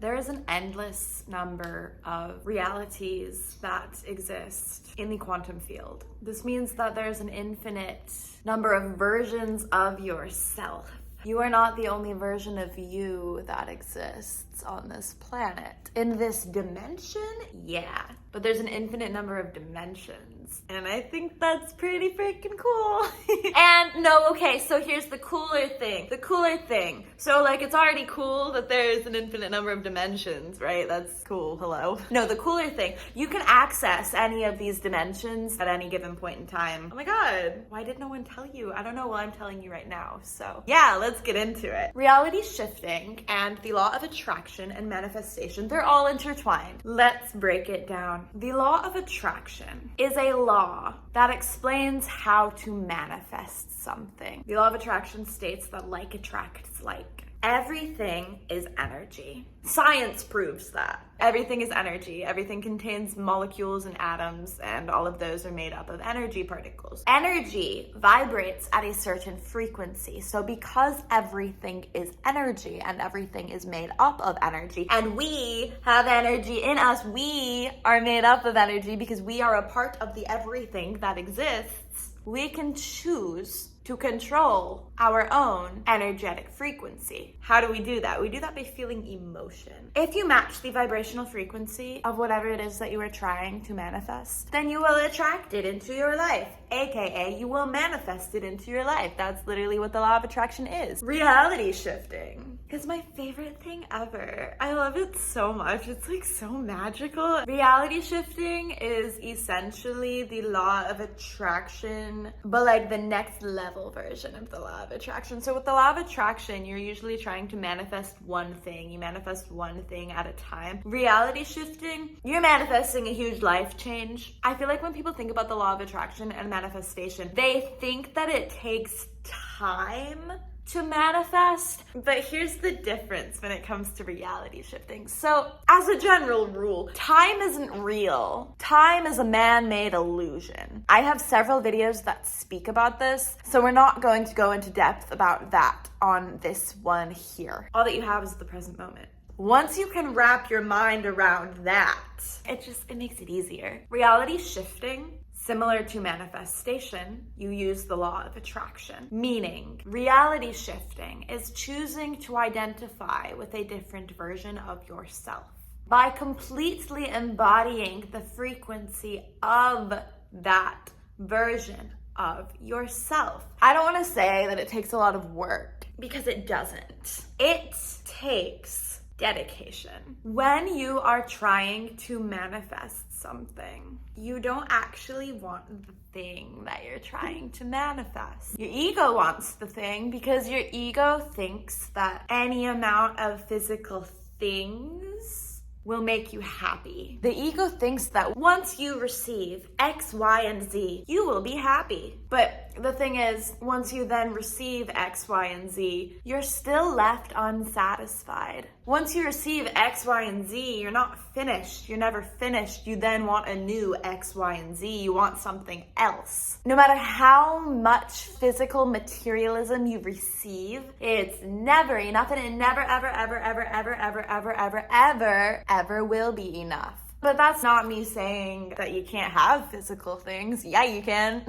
There is an endless number of realities that exist in the quantum field. This means that there's an infinite number of versions of yourself. You are not the only version of you that exists on this planet. In this dimension, yeah, but there's an infinite number of dimensions. And I think that's pretty freaking cool. And no, okay, so here's the cooler thing. So like, it's already cool that there's an infinite number of dimensions, right? That's cool, hello. No, the cooler thing, you can access any of these dimensions at any given point in time. Oh my God, why did no one tell you? I don't know, well, I'm telling you right now. So yeah, let's get into it. Reality shifting and the law of attraction and manifestation, they're all intertwined. Let's break it down. The law of attraction is a law that explains how to manifest something. The law of attraction states that like attracts like. Everything is energy. Science proves that. Everything is energy. Everything contains molecules and atoms, and all of those are made up of energy particles. Energy vibrates at a certain frequency. So because everything is energy and everything is made up of energy, and we have energy in us, we are made up of energy because we are a part of the everything that exists, we can choose to control our own energetic frequency. How do we do that? We do that by feeling emotion. If you match the vibrational frequency of whatever it is that you are trying to manifest, then you will attract it into your life, aka you will manifest it into your life. That's literally what the law of attraction is. Reality shifting is my favorite thing ever. I love it so much. It's like so magical. Reality shifting is essentially the law of attraction, but like the next level version of the law of attraction. So with the law of attraction, you're usually trying to manifest one thing. You manifest one thing at a time. Reality shifting, you're manifesting a huge life change. I feel like when people think about the law of attraction and manifestation, they think that it takes time to manifest, but here's the difference when it comes to reality shifting. So as a general rule, time isn't real. Time is a man-made illusion. I have several videos that speak about this, so we're not going to go into depth about that on this one here. All that you have is the present moment. Once you can wrap your mind around that, it makes it easier. Reality shifting, similar to manifestation, you use the law of attraction, meaning reality shifting is choosing to identify with a different version of yourself by completely embodying the frequency of that version of yourself. I don't want to say that it takes a lot of work, because it doesn't. It takes dedication. When you are trying to manifest something, you don't actually want the thing that you're trying to manifest. Your ego wants the thing because your ego thinks that any amount of physical things will make you happy. The ego thinks that once you receive X, Y, and Z, you will be happy. But the thing is, once you then receive X, Y, and Z, you're still left unsatisfied. Once you receive X, Y, and Z, you're not finished. You're never finished. You then want a new X, Y, and Z. You want something else. No matter how much physical materialism you receive, it's never enough, and it never, ever, ever, ever, ever, ever, ever, ever, ever, ever will be enough. But that's not me saying that you can't have physical things. Yeah, you can.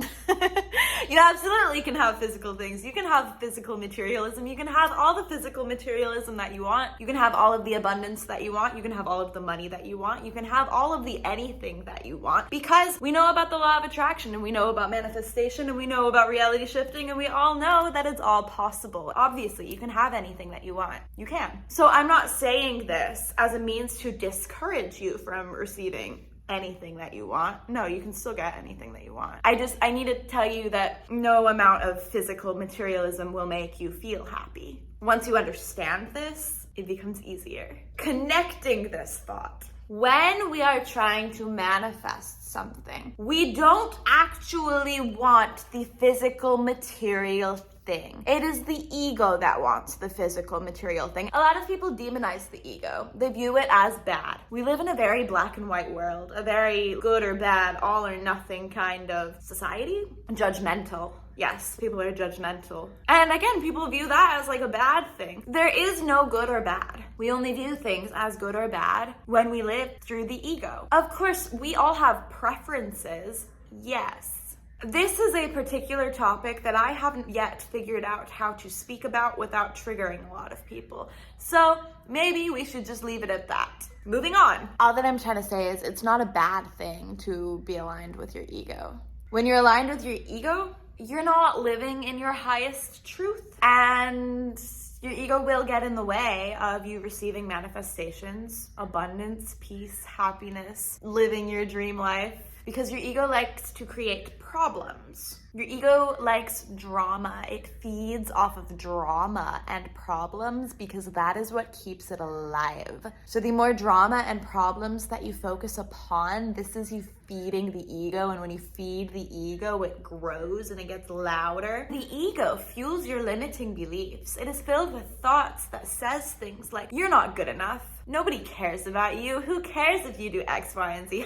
You absolutely can have physical things. You can have physical materialism. You can have all the physical materialism that you want. You can have all of the abundance that you want. You can have all of the money that you want. You can have all of the anything that you want, because we know about the law of attraction, and we know about manifestation, and we know about reality shifting, and we all know that it's all possible. Obviously, you can have anything that you want. You can. So I'm not saying this as a means to discourage you from receiving anything that you want. No, you can still get anything that you want. I need to tell you that no amount of physical materialism will make you feel happy. Once you understand this, it becomes easier. Connecting this thought. When we are trying to manifest something, we don't actually want the physical material thing. It is the ego that wants the physical material thing. A lot of people demonize the ego. They view it as bad. We live in a very black and white world, a very good or bad, all or nothing kind of society. Judgmental. Yes, people are judgmental. And again, people view that as like a bad thing. There is no good or bad. We only view things as good or bad when we live through the ego. Of course, we all have preferences, yes. This is a particular topic that I haven't yet figured out how to speak about without triggering a lot of people. So maybe we should just leave it at that. Moving on. All that I'm trying to say is it's not a bad thing to be aligned with your ego. When you're aligned with your ego, you're not living in your highest truth, and your ego will get in the way of you receiving manifestations, abundance, peace, happiness, living your dream life, because your ego likes to create problems. Your ego likes drama. It feeds off of drama and problems because that is what keeps it alive. So the more drama and problems that you focus upon, this is you feeding the ego, and when you feed the ego, it grows and it gets louder. The ego fuels your limiting beliefs. It is filled with thoughts that says things like, you're not good enough. Nobody cares about you. Who cares if you do X, Y, and Z?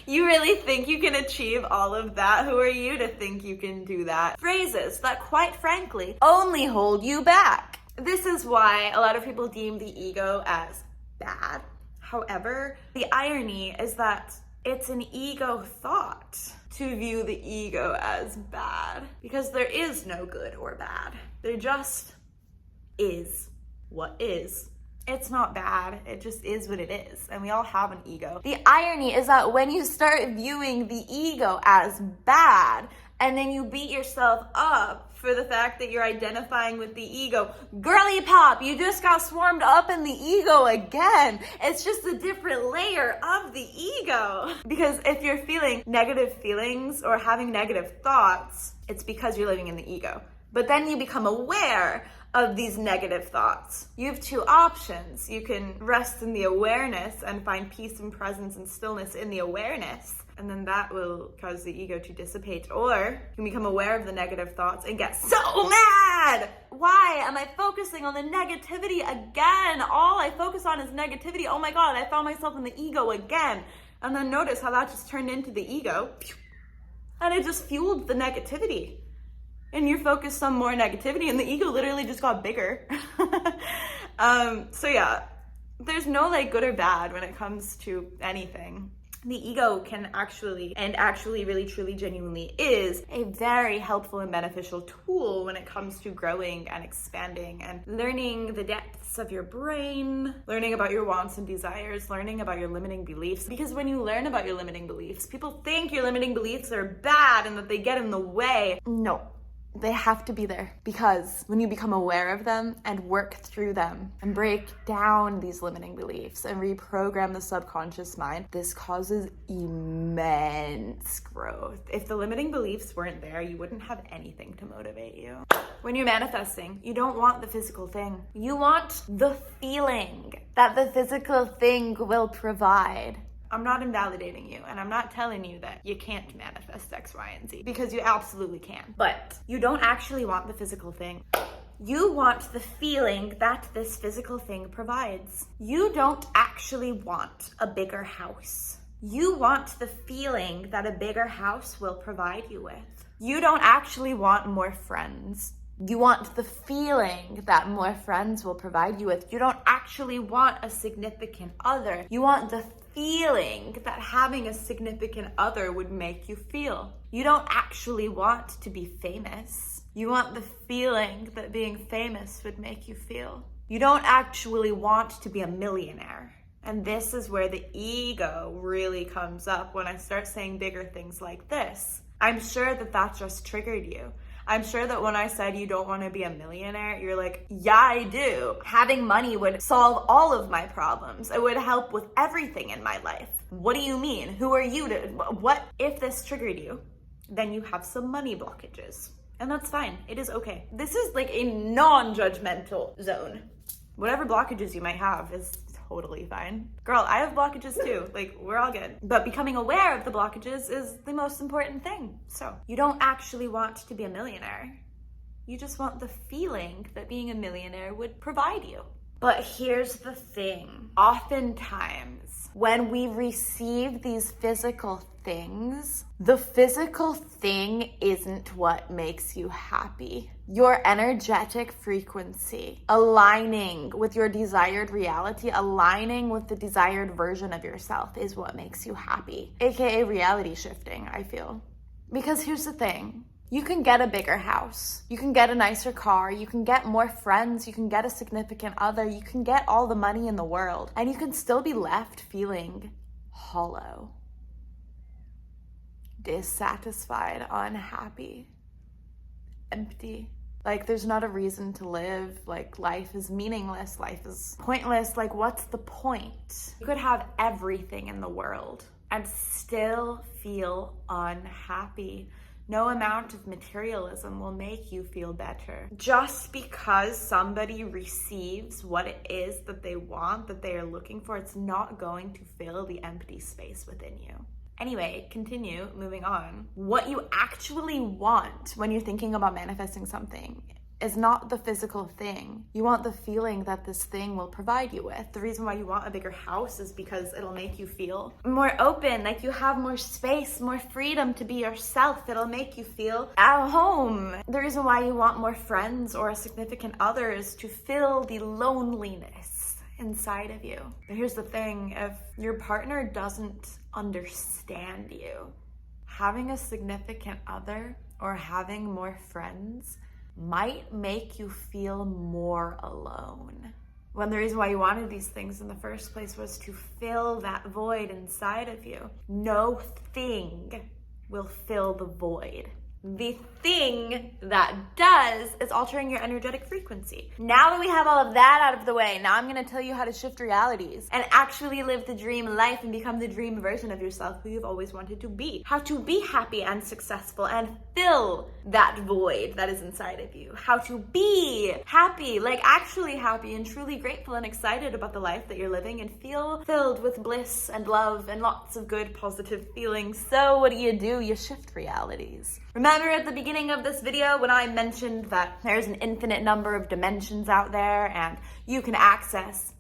You really think you can achieve all of that? Who are you to think you can do that? Phrases that, quite frankly, only hold you back. This is why a lot of people deem the ego as bad. However, the irony is that it's an ego thought to view the ego as bad, because there is no good or bad. There just is what is. It's not bad, it just is what it is, and we all have an ego. The irony is that when you start viewing the ego as bad, and then you beat yourself up for the fact that you're identifying with the ego, girly pop, you just got swarmed up in the ego again. It's just a different layer of the ego. Because if you're feeling negative feelings or having negative thoughts, it's because you're living in the ego. But then you become aware of these negative thoughts. You have two options. You can rest in the awareness and find peace and presence and stillness in the awareness, and then that will cause the ego to dissipate. Or you can become aware of the negative thoughts and get so mad. Why am I focusing on the negativity again? All I focus on is negativity. Oh my God, I found myself in the ego again. And then notice how that just turned into the ego, and it just fueled the negativity. And you're focused on more negativity, and the ego literally just got bigger. So yeah, there's no like good or bad when it comes to anything. The ego can actually really truly genuinely is a very helpful and beneficial tool when it comes to growing and expanding and learning the depths of your brain, learning about your wants and desires, learning about your limiting beliefs. Because when you learn about your limiting beliefs, people think your limiting beliefs are bad and that they get in the way. No. They have to be there, because when you become aware of them and work through them and break down these limiting beliefs and reprogram the subconscious mind, this causes immense growth. If the limiting beliefs weren't there, you wouldn't have anything to motivate you. When you're manifesting, you don't want the physical thing. You want the feeling that the physical thing will provide. I'm not invalidating you, and I'm not telling you that you can't manifest X, Y, and Z, because you absolutely can. But you don't actually want the physical thing. You want the feeling that this physical thing provides. You don't actually want a bigger house. You want the feeling that a bigger house will provide you with. You don't actually want more friends. You want the feeling that more friends will provide you with. You don't actually want a significant other. You want the feeling that having a significant other would make you feel. You don't actually want to be famous. You want the feeling that being famous would make you feel. You don't actually want to be a millionaire. And this is where the ego really comes up when I start saying bigger things like this. I'm sure that just triggered you. I'm sure that when I said you don't want to be a millionaire, you're like, yeah, I do. Having money would solve all of my problems. It would help with everything in my life. What do you mean? Who are you to, what? If this triggered you, then you have some money blockages. And that's fine. It is okay. This is like a non-judgmental zone. Whatever blockages you might have is totally fine. Girl, I have blockages too. Like, we're all good. But becoming aware of the blockages is the most important thing. So, you don't actually want to be a millionaire. You just want the feeling that being a millionaire would provide you. But here's the thing. Oftentimes, when we receive these physical things, the physical thing isn't what makes you happy. Your energetic frequency, aligning with your desired reality, aligning with the desired version of yourself is what makes you happy, aka reality shifting, I feel. Because here's the thing. You can get a bigger house, you can get a nicer car, you can get more friends, you can get a significant other, you can get all the money in the world, and you can still be left feeling hollow, dissatisfied, unhappy, empty. Like there's not a reason to live, like life is meaningless, life is pointless, like what's the point? You could have everything in the world and still feel unhappy. No amount of materialism will make you feel better. Just because somebody receives what it is that they want, that they are looking for, it's not going to fill the empty space within you. Anyway, continue, moving on. What you actually want when you're thinking about manifesting something is not the physical thing. You want the feeling that this thing will provide you with. The reason why you want a bigger house is because it'll make you feel more open, like you have more space, more freedom to be yourself. It'll make you feel at home. The reason why you want more friends or a significant other is to fill the loneliness inside of you. But here's the thing, if your partner doesn't understand you, having a significant other or having more friends might make you feel more alone. When the reason why you wanted these things in the first place was to fill that void inside of you. No thing will fill the void. The thing that does is altering your energetic frequency. Now that we have all of that out of the way, now I'm going to tell you how to shift realities and actually live the dream life and become the dream version of yourself who you've always wanted to be. How to be happy and successful and fill that void that is inside of you. How to be happy, like actually happy and truly grateful and excited about the life that you're living and feel filled with bliss and love and lots of good positive feelings. So what do? You shift realities. Remember at the beginning of this video when I mentioned that there's an infinite number of dimensions out there and you can access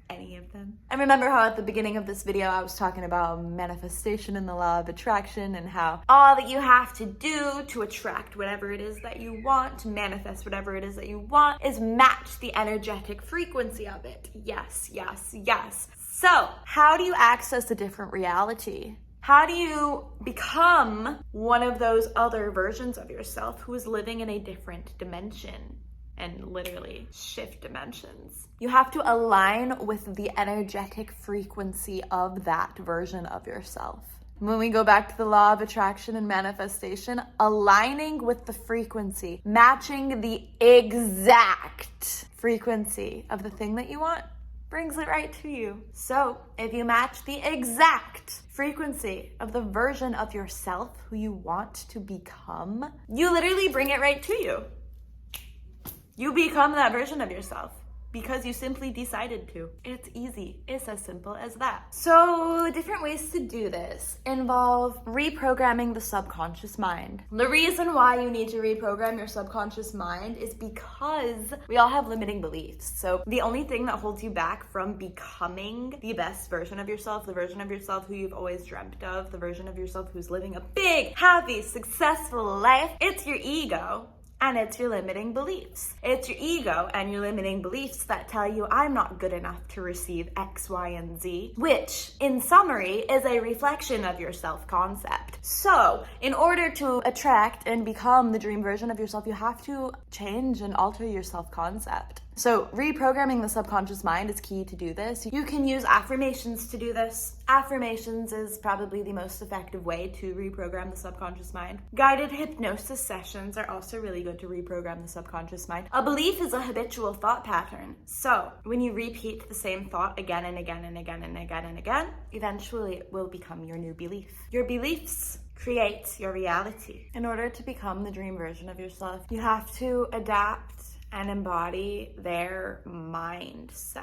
any of them? And remember how at the beginning of this video I was talking about manifestation and the law of attraction and how all that you have to do to attract whatever it is that you want, to manifest whatever it is that you want, is match the energetic frequency of it. Yes, yes, yes. So, how do you access a different reality? How do you become one of those other versions of yourself who is living in a different dimension and literally shift dimensions? You have to align with the energetic frequency of that version of yourself. When we go back to the law of attraction and manifestation, aligning with the frequency, matching the exact frequency of the thing that you want, brings it right to you. So if you match the exact frequency of the version of yourself who you want to become, you literally bring it right to you. You become that version of yourself because you simply decided to. It's easy. It's as simple as that. So different ways to do this involve reprogramming the subconscious mind. The reason why you need to reprogram your subconscious mind is because we all have limiting beliefs. So the only thing that holds you back from becoming the best version of yourself, the version of yourself who you've always dreamt of, the version of yourself who's living a big, happy, successful life, it's your ego. And it's your limiting beliefs. It's your ego and your limiting beliefs that tell you I'm not good enough to receive X, Y, and Z, which in summary is a reflection of your self-concept. So in order to attract and become the dream version of yourself, you have to change and alter your self-concept. So reprogramming the subconscious mind is key to do this. You can use affirmations to do this. Affirmations is probably the most effective way to reprogram the subconscious mind. Guided hypnosis sessions are also really good to reprogram the subconscious mind. A belief is a habitual thought pattern. So when you repeat the same thought again and again and again and again and again, eventually it will become your new belief. Your beliefs create your reality. In order to become the dream version of yourself, you have to adapt and embody their mindset.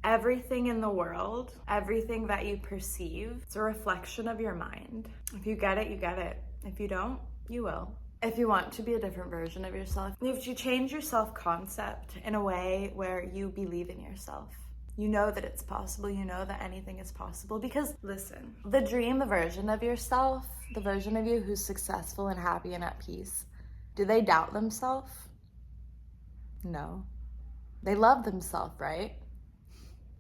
Everything in the world, everything that you perceive, it's a reflection of your mind. If you get it, you get it. If you don't, you will. If you want to be a different version of yourself, you have to change your self-concept in a way where you believe in yourself. You know that it's possible. You know that anything is possible. Because listen, the dream version of yourself, the version of you who's successful and happy and at peace, do they doubt themselves? No. They love themselves, right?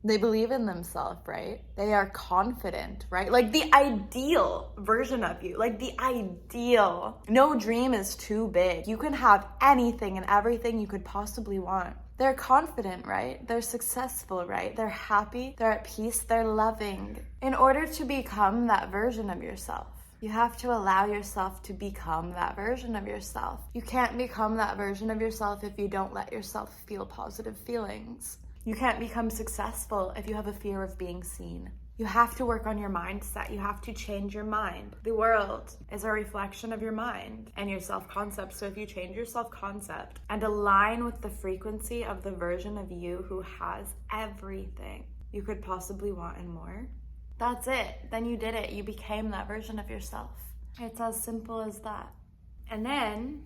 They believe in themselves, right? They are confident, right? Like the ideal version of you, like the ideal. No dream is too big. You can have anything and everything you could possibly want. They're confident, right? They're successful, right? They're happy, they're at peace, they're loving. In order to become that version of yourself, you have to allow yourself to become that version of yourself. You can't become that version of yourself if you don't let yourself feel positive feelings. You can't become successful if you have a fear of being seen. You have to work on your mindset. You have to change your mind. The world is a reflection of your mind and your self-concept. So if you change your self-concept and align with the frequency of the version of you who has everything you could possibly want and more, that's it. Then you did it. You became that version of yourself. It's as simple as that. And then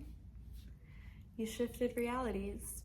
you shifted realities.